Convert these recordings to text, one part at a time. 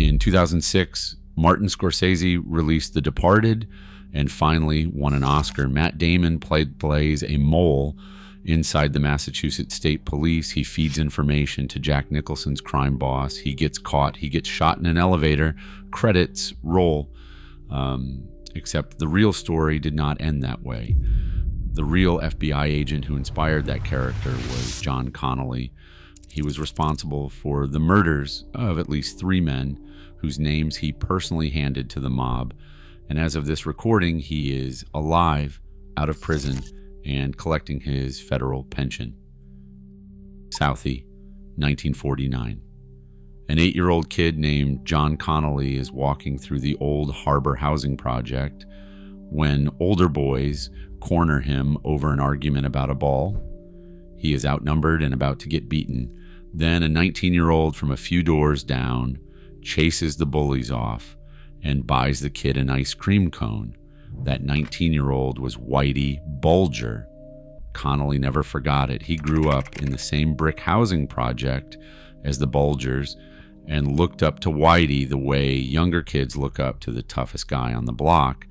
In 2006, Martin Scorsese released The Departed and finally won an Oscar. Matt Damon plays a mole inside the Massachusetts State Police. He feeds information to Jack Nicholson's crime boss. He gets caught. He gets shot in an elevator. Credits roll. Except the real story did not end that way. The real FBI agent who inspired that character was John Connolly. He was responsible for the murders of at least 3 men whose names he personally handed to the mob. And as of this recording, he is alive, out of prison, and collecting his federal pension. Southie, 1949. An 8-year-old kid named John Connolly is walking through the old Harbor Housing Project when older boys corner him over an argument about a ball. He is outnumbered and about to get beaten. Then a 19-year-old from a few doors down chases the bullies off and buys the kid an ice cream cone. That 19-year-old was Whitey Bulger. Connolly never forgot it. He grew up in the same brick housing project as the Bulgers and looked up to Whitey the way younger kids look up to the toughest guy on the block.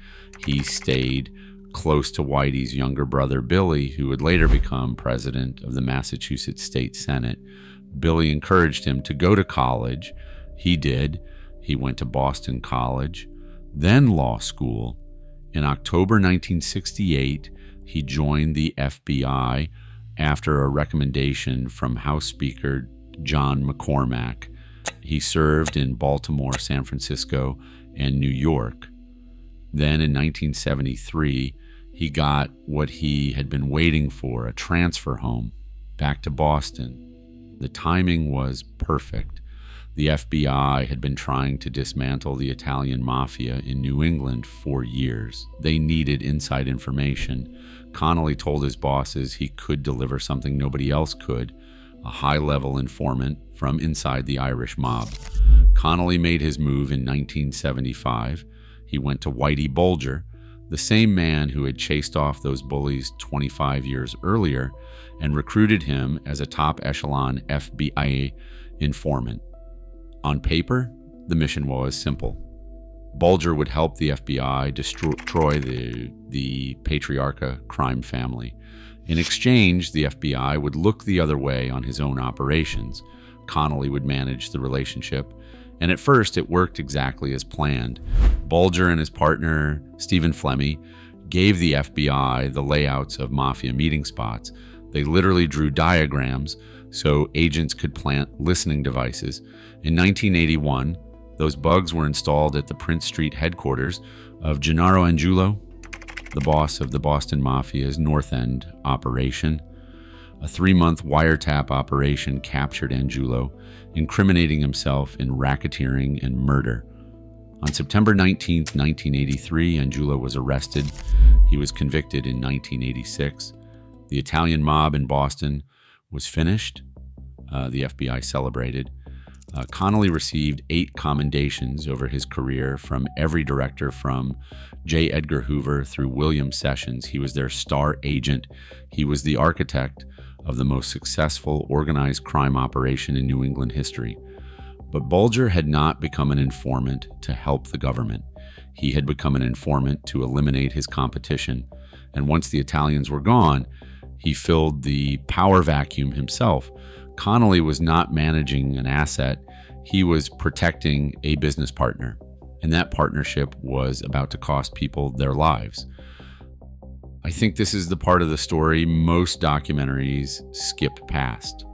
He stayed close to Whitey's younger brother, Billy, who would later become president of the Massachusetts State Senate. Billy encouraged him to go to college. He did. He went to Boston College, then law school. In October 1968, he joined the FBI after a recommendation from House Speaker John McCormack. He served in Baltimore, San Francisco, and New York. Then in 1973, he got what he had been waiting for, a transfer home back to Boston. The timing was perfect. The FBI had been trying to dismantle the Italian mafia in New England for years. They needed inside information. Connolly told his bosses he could deliver something nobody else could, a high-level informant from inside the Irish mob. Connolly made his move in 1975. He went to Whitey Bulger, the same man who had chased off those bullies 25 years earlier, and recruited him as a top-echelon FBI informant. On paper, the mission was simple. Bulger would help the FBI destroy the Patriarca crime family. In exchange, the FBI would look the other way on his own operations. Connolly would manage the relationship, and at first it worked exactly as planned. Bulger and his partner, Stephen Flemmi, gave the FBI the layouts of mafia meeting spots. They literally drew diagrams so agents could plant listening devices. In 1981, those bugs were installed at the Prince Street headquarters of Gennaro Angiulo, the boss of the Boston Mafia's North End operation. A 3-month wiretap operation captured Angiulo, incriminating himself in racketeering and murder. On September 19, 1983, Angiulo was arrested. He was convicted in 1986. The Italian mob in Boston was finished. The FBI celebrated. Connolly received 8 commendations over his career from every director from J. Edgar Hoover through William Sessions. He was their star agent. He was the architect of the most successful organized crime operation in New England history. But Bulger had not become an informant to help the government. He had become an informant to eliminate his competition. And once the Italians were gone, he filled the power vacuum himself. Connolly was not managing an asset. He was protecting a business partner. And that partnership was about to cost people their lives. I think this is the part of the story most documentaries skip past.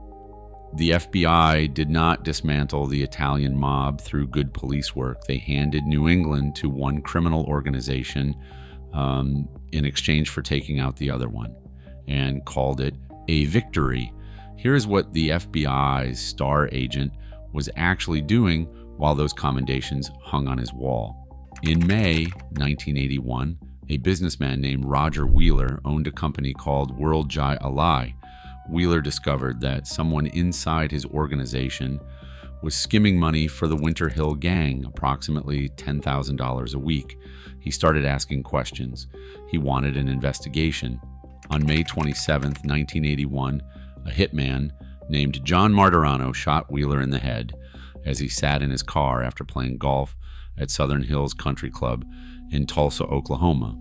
The FBI did not dismantle the Italian mob through good police work. They handed New England to one criminal organization in exchange for taking out the other one, and called it a victory. Here's what the FBI's star agent was actually doing while those commendations hung on his wall. In May 1981, a businessman named Roger Wheeler owned a company called World Jai Alai. Wheeler discovered that someone inside his organization was skimming money for the Winter Hill Gang, approximately $10,000 a week. He started asking questions. He wanted an investigation. On May 27, 1981, a hitman named John Martirano shot Wheeler in the head. as he sat in his car after playing golf at Southern Hills Country Club in Tulsa, Oklahoma.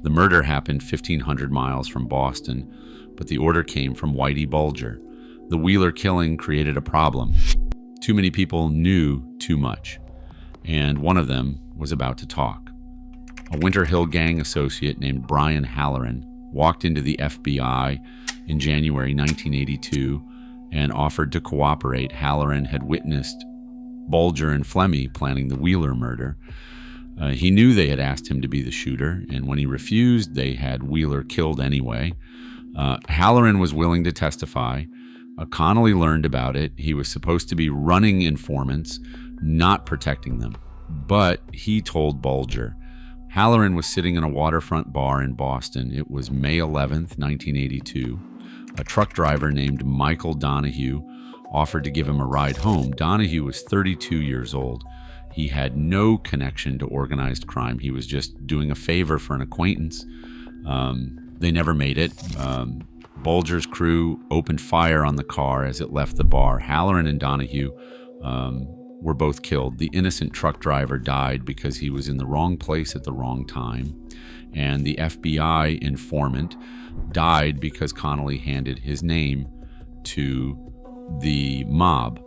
The murder happened 1,500 miles from Boston, but the order came from Whitey Bulger. The Wheeler killing created a problem. Too many people knew too much, and one of them was about to talk. A Winter Hill Gang associate named Brian Halloran walked into the FBI in January 1982 and offered to cooperate. Halloran had witnessed Bulger and Flemmi planning the Wheeler murder. He knew they had asked him to be the shooter, and when he refused, they had Wheeler killed anyway. Halloran was willing to testify. Connolly learned about it. He was supposed to be running informants, not protecting them. But he told Bulger. Halloran was sitting in a waterfront bar in Boston. It was May 11th, 1982. A truck driver named Michael Donahue offered to give him a ride home. Donahue was 32 years old. He had no connection to organized crime. He was just doing a favor for an acquaintance. They never made it. Bulger's crew opened fire on the car as it left the bar. Halloran and Donahue were both killed. The innocent truck driver died because he was in the wrong place at the wrong time. And the FBI informant died because Connolly handed his name to the mob.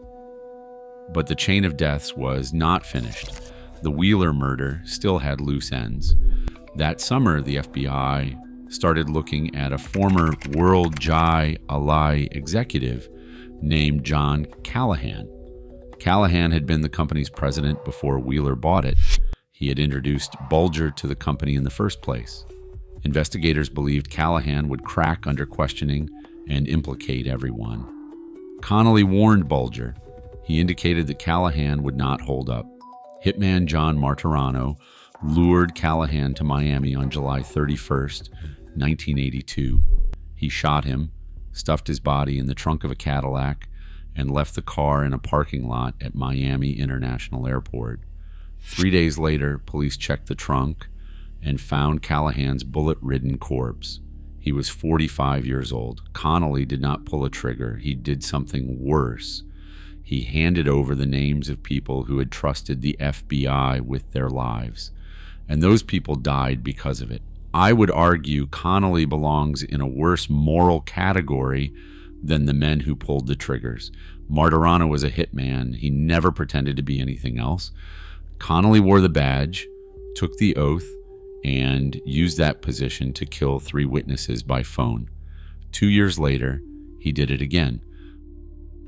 But the chain of deaths was not finished. The Wheeler murder still had loose ends. That summer, the FBI started looking at a former World Jai Alai executive named John Callahan. Callahan had been the company's president before Wheeler bought it. He had introduced Bulger to the company in the first place. Investigators believed Callahan would crack under questioning and implicate everyone. Connolly warned Bulger. He indicated that Callahan would not hold up. Hitman John Martirano lured Callahan to Miami on July 31st, 1982. He shot him, stuffed his body in the trunk of a Cadillac, and left the car in a parking lot at Miami International Airport. 3 days later, police checked the trunk and found Callahan's bullet-ridden corpse. He was 45 years old. Connolly did not pull a trigger. He did something worse. He handed over the names of people who had trusted the FBI with their lives, and those people died because of it. I would argue Connolly belongs in a worse moral category than the men who pulled the triggers. Martirano was a hitman. He never pretended to be anything else. Connolly wore the badge, took the oath, and used that position to kill 3 witnesses by phone. 2 years later, he did it again.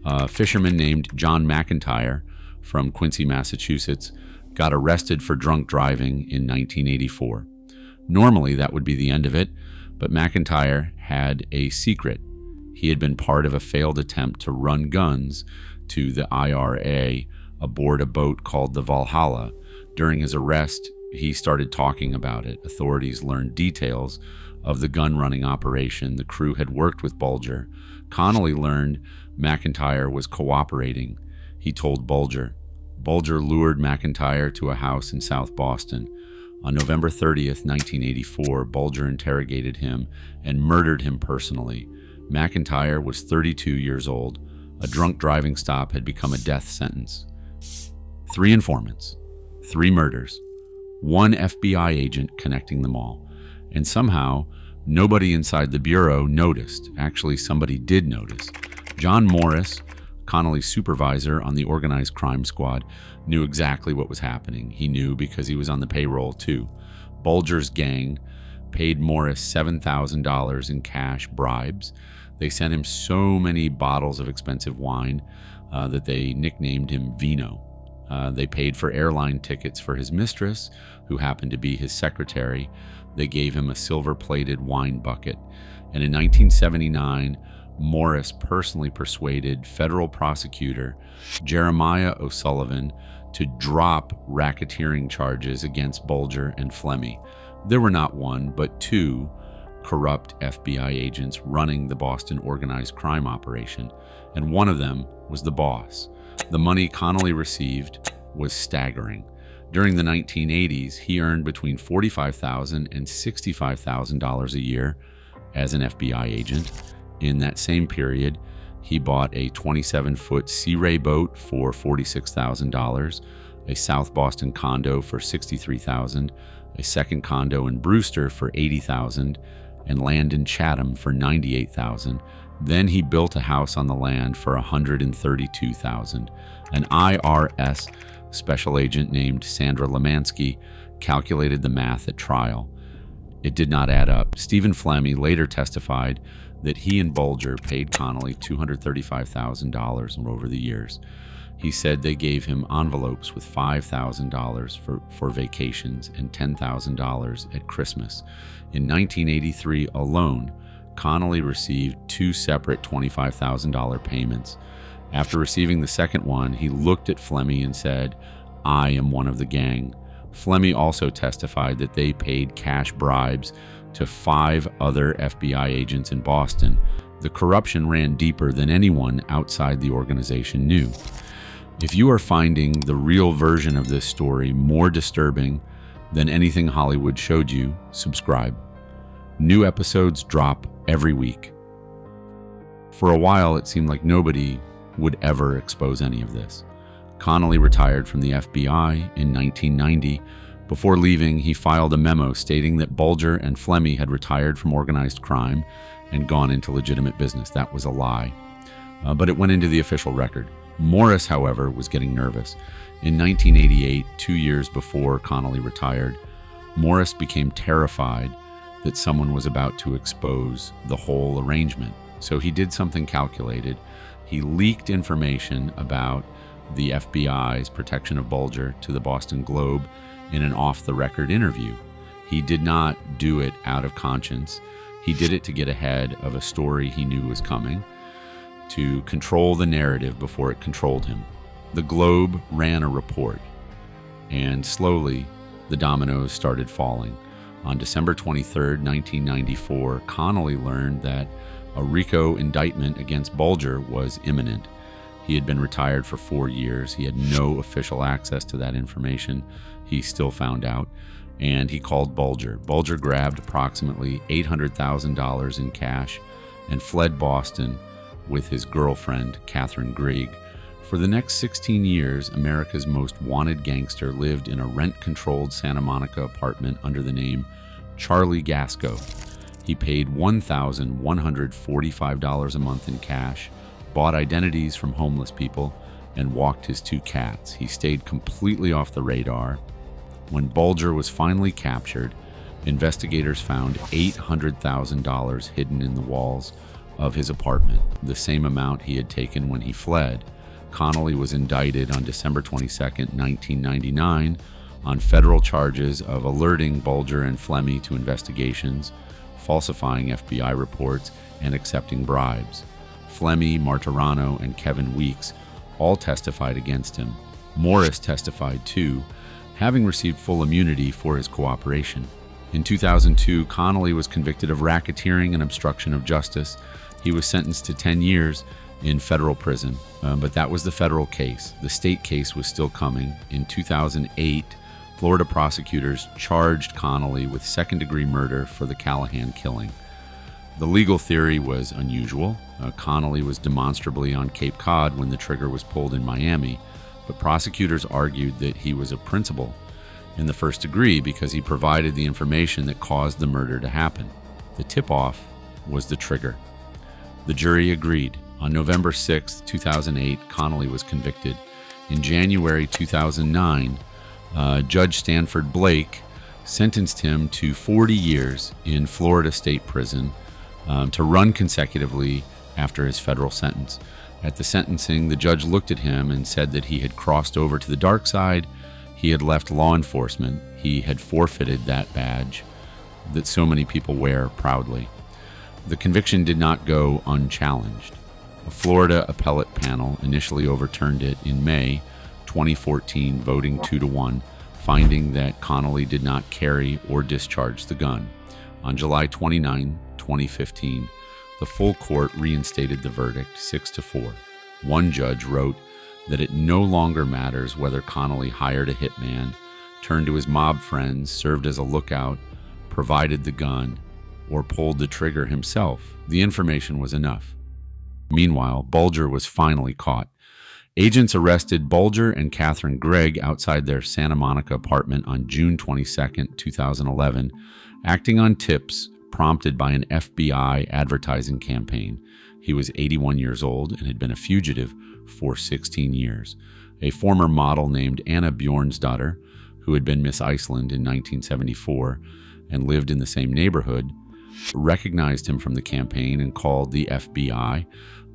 A fisherman named John McIntyre from Quincy, Massachusetts, got arrested for drunk driving in 1984. Normally, that would be the end of it, but McIntyre had a secret. He had been part of a failed attempt to run guns to the IRA aboard a boat called the Valhalla. During his arrest, he started talking about it. Authorities learned details of the gun-running operation. The crew had worked with Bulger. Connolly learned McIntyre was cooperating. He told Bulger. Bulger lured McIntyre to a house in South Boston. On November 30th, 1984, Bulger interrogated him and murdered him personally. McIntyre was 32 years old. A drunk driving stop had become a death sentence. 3 informants, 3 murders, 1 FBI agent connecting them all. And somehow, nobody inside the Bureau noticed. Actually, somebody did notice. John Morris, Connolly's supervisor on the organized crime squad, knew exactly what was happening. He knew because he was on the payroll too. Bulger's gang paid Morris $7,000 in cash bribes. They sent him so many bottles of expensive wine that they nicknamed him Vino. They paid for airline tickets for his mistress, who happened to be his secretary. They gave him a silver-plated wine bucket. And in 1979, Morris personally persuaded federal prosecutor Jeremiah O'Sullivan to drop racketeering charges against Bulger and Flemmi. There were not 1, but 2 corrupt FBI agents running the Boston organized crime operation, and one of them was the boss. The money Connolly received was staggering. During the 1980s, he earned between $45,000 and $65,000 a year as an FBI agent. In that same period, He bought a 27-foot Sea Ray boat for $46,000, a South Boston condo for $63,000, a second condo in Brewster for $80,000, and land in Chatham for $98,000. Then he built a house on the land for $132,000. An IRS special agent named Sandra Lemansky calculated the math at trial. It did not add up. Stephen Flemmi later testified that he and Bulger paid Connolly $235,000 over the years. He said they gave him envelopes with $5,000 for vacations and $10,000 at Christmas. In 1983 alone, Connolly received two separate $25,000 payments. After receiving the second one, he looked at Flemmi and said, "I am one of the gang." Flemmi also testified that they paid cash bribes to 5 other FBI agents in Boston. The corruption ran deeper than anyone outside the organization knew. If you are finding the real version of this story more disturbing than anything Hollywood showed you, subscribe. New episodes drop every week. For a while, it seemed like nobody would ever expose any of this. Connolly retired from the FBI in 1990. Before leaving, he filed a memo stating that Bulger and Flemmi had retired from organized crime and gone into legitimate business. That was a lie, but it went into the official record. Morris, however, was getting nervous. In 1988, 2 years before Connolly retired, Morris became terrified that someone was about to expose the whole arrangement. So he did something calculated. He leaked information about the FBI's protection of Bulger to the Boston Globe in an off-the-record interview. He did not do it out of conscience. He did it to get ahead of a story he knew was coming, to control the narrative before it controlled him. The Globe ran a report, and slowly the dominoes started falling. On December 23, 1994, Connolly learned that a RICO indictment against Bulger was imminent. He had been retired for 4 years. He had no official access to that information. He still found out, and he called Bulger. Bulger grabbed approximately $800,000 in cash and fled Boston with his girlfriend, Catherine Grieg. For the next 16 years, America's most wanted gangster lived in a rent-controlled Santa Monica apartment under the name Charlie Gasco. He paid $1,145 a month in cash, bought identities from homeless people, and walked his 2 cats. He stayed completely off the radar. When Bulger was finally captured, investigators found $800,000 hidden in the walls of his apartment, the same amount he had taken when he fled. Connolly was indicted on December 22, 1999, on federal charges of alerting Bulger and Flemmi to investigations, falsifying FBI reports, and accepting bribes. Flemmi, Martirano, and Kevin Weeks all testified against him. Morris testified too, having received full immunity for his cooperation. In 2002, Connolly was convicted of racketeering and obstruction of justice. He was sentenced to 10 years in federal prison, but that was the federal case. The state case was still coming. In 2008, Florida prosecutors charged Connolly with second-degree murder for the Callahan killing. The legal theory was unusual. Connolly was demonstrably on Cape Cod when the trigger was pulled in Miami, but prosecutors argued that he was a principal in the first degree because he provided the information that caused the murder to happen. The tip-off was the trigger. The jury agreed. On November 6, 2008, Connolly was convicted. In January 2009, Judge Stanford Blake sentenced him to 40 years in Florida State Prison to run consecutively after his federal sentence. At the sentencing, the judge looked at him and said that he had crossed over to the dark side. He had left law enforcement. He had forfeited that badge that so many people wear proudly. The conviction did not go unchallenged. A Florida appellate panel initially overturned it in May 2014, voting 2-1, finding that Connolly did not carry or discharge the gun. On July 29, 2015, the full court reinstated the verdict 6-4. One judge wrote that it no longer matters whether Connolly hired a hitman, turned to his mob friends, served as a lookout, provided the gun, or pulled the trigger himself. The information was enough. Meanwhile, Bulger was finally caught. Agents arrested Bulger and Catherine Gregg outside their Santa Monica apartment on June 22, 2011, acting on tips prompted by an FBI advertising campaign. He was 81 years old and had been a fugitive for 16 years. A former model named Anna Bjornsdottir, who had been Miss Iceland in 1974 and lived in the same neighborhood, recognized him from the campaign and called the FBI.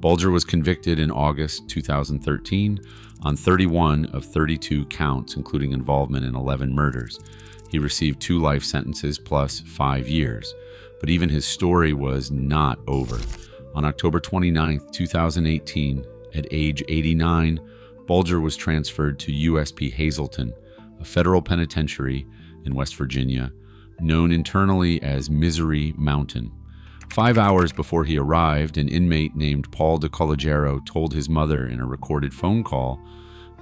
Bulger was convicted in August 2013 on 31 of 32 counts, including involvement in 11 murders. He received 2 life sentences plus 5 years. But even his story was not over. On October 29, 2018, at age 89, Bulger was transferred to USP Hazleton, a federal penitentiary in West Virginia, known internally as Misery Mountain. 5 hours before he arrived, an inmate named Paul DeCollegiero told his mother in a recorded phone call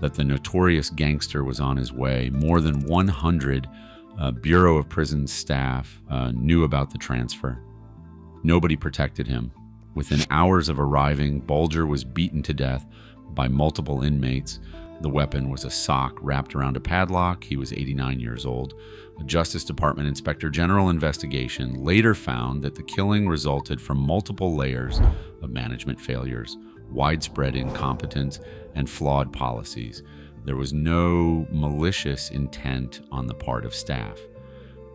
that the notorious gangster was on his way. More than 100 Bureau of Prisons staff knew about the transfer. Nobody protected him. Within hours of arriving, Bulger was beaten to death by multiple inmates. The weapon was a sock wrapped around a padlock. He was 89 years old. A Justice Department Inspector General investigation later found that the killing resulted from multiple layers of management failures, widespread incompetence, and flawed policies. There was no malicious intent on the part of staff,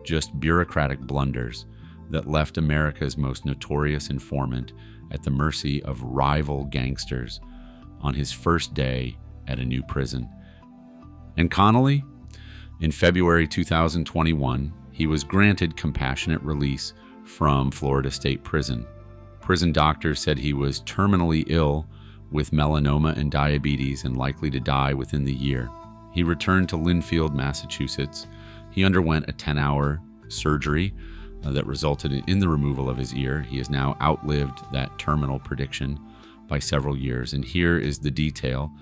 just bureaucratic blunders that left America's most notorious informant at the mercy of rival gangsters on his first day at a new prison. And Connolly? In February 2021, he was granted compassionate release from Florida State Prison. Prison doctors said he was terminally ill with melanoma and diabetes and likely to die within the year. He returned to Lynnfield, Massachusetts. He underwent a 10-hour surgery that resulted in the removal of his ear. He has now outlived that terminal prediction by several years. And here is the detail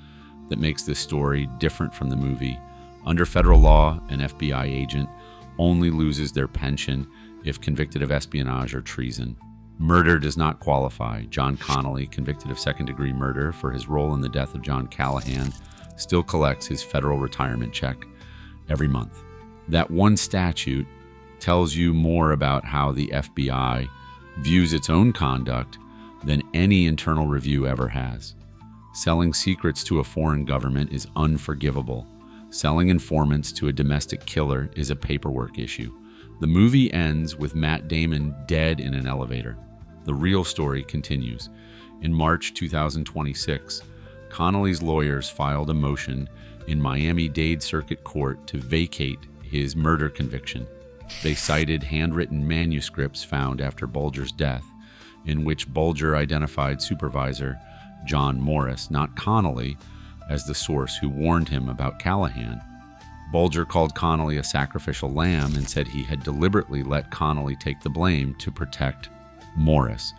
that makes this story different from the movie. Under federal law, an FBI agent only loses their pension if convicted of espionage or treason. Murder does not qualify. John Connolly, convicted of second-degree murder for his role in the death of John Callahan, still collects his federal retirement check every month. That one statute tells you more about how the FBI views its own conduct than any internal review ever has. Selling secrets to a foreign government is unforgivable. Selling informants to a domestic killer is a paperwork issue. The movie ends with Matt Damon dead in an elevator. The real story continues. In March 2026, Connolly's lawyers filed a motion in Miami-Dade Circuit Court to vacate his murder conviction. They cited handwritten manuscripts found after Bulger's death, in which Bulger identified supervisor John Morris, not Connolly, as the source who warned him about Callahan. Bulger called Connolly a sacrificial lamb and said he had deliberately let Connolly take the blame to protect Morris.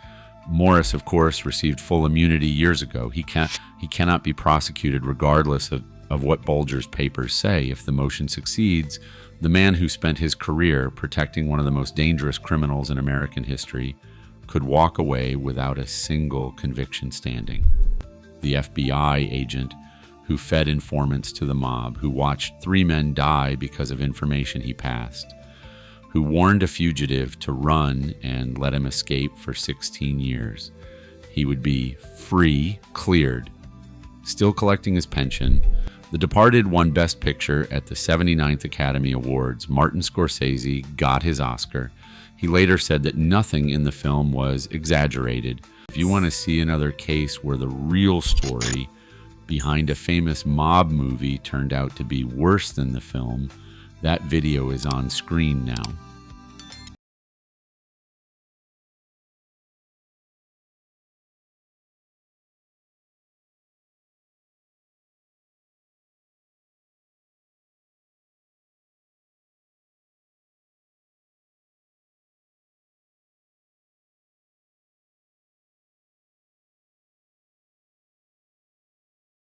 Morris, of course, received full immunity years ago. He cannot be prosecuted regardless of what Bulger's papers say. If the motion succeeds, the man who spent his career protecting one of the most dangerous criminals in American history could walk away without a single conviction standing. The FBI agent who fed informants to the mob, who watched 3 men die because of information he passed, who warned a fugitive to run and let him escape for 16 years. He would be free, cleared, still collecting his pension. The Departed won Best Picture at the 79th Academy Awards. Martin Scorsese got his Oscar. He later said that nothing in the film was exaggerated. If you want to see another case where the real story behind a famous mob movie turned out to be worse than the film, that video is on screen now.